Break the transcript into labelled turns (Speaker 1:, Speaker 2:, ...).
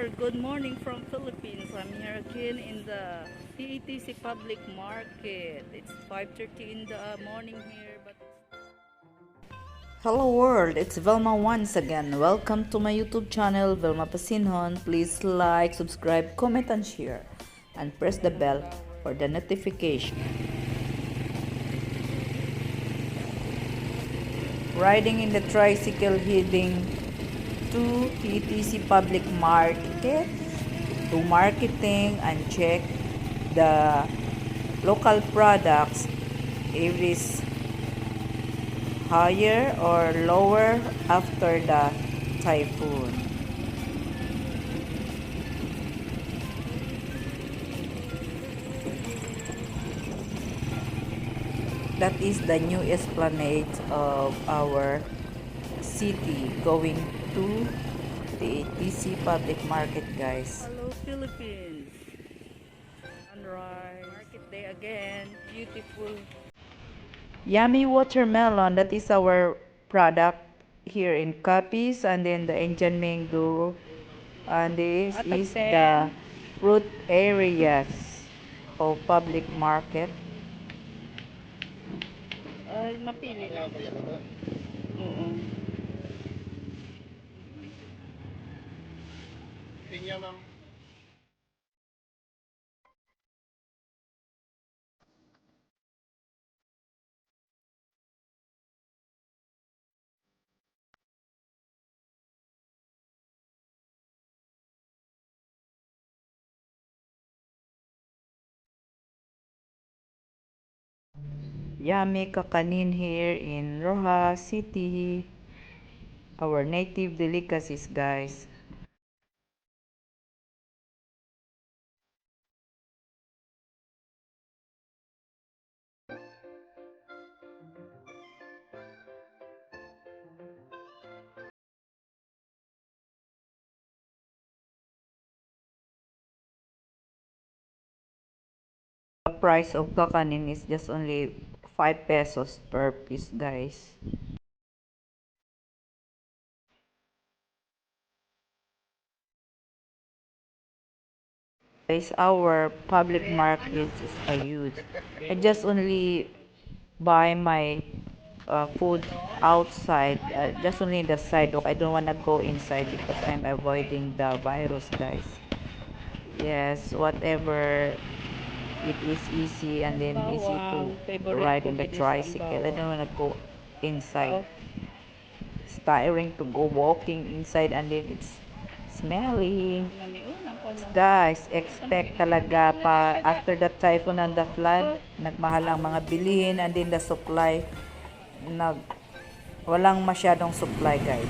Speaker 1: world, good morning from Philippines. I'm here again in the PETC Public Market. It's 5:30 in the morning here, but hello world, it's Velma once again. Welcome to my YouTube channel, Velma Pasinhon. Please like, subscribe, comment, and share. And press the bell for the notification. Riding in the tricycle heading to PETC Public Market to marketing and check the local products if it is higher or lower after the typhoon. That is the new esplanade of our city going to the PETC Public Market, guys. Hello Philippines. Sunrise. Market day again. Beautiful. Yummy watermelon. That is our product here in Capiz, and then the Indian mango. And this is the fruit areas of public market. Ay, mapili lang. Oo.
Speaker 2: Pinya, ma'am.
Speaker 1: Yummy kakanin here in Rojas City. Our native delicacies, guys. The price of kakanin is just only 5 pesos per piece, guys. Guys, our public market is a huge. I just only buy my food outside, just only in the sidewalk. I don't want to go inside because I'm avoiding the virus, guys. Yes, whatever it is easy and then easy to ride in the tricycle. I don't want to go inside. It's tiring to go walking inside and then it's smelly. Guys, expect talaga pa after the typhoon and the flood, nagmahal ang mga bilihin and then the supply, walang masyadong supply, guys.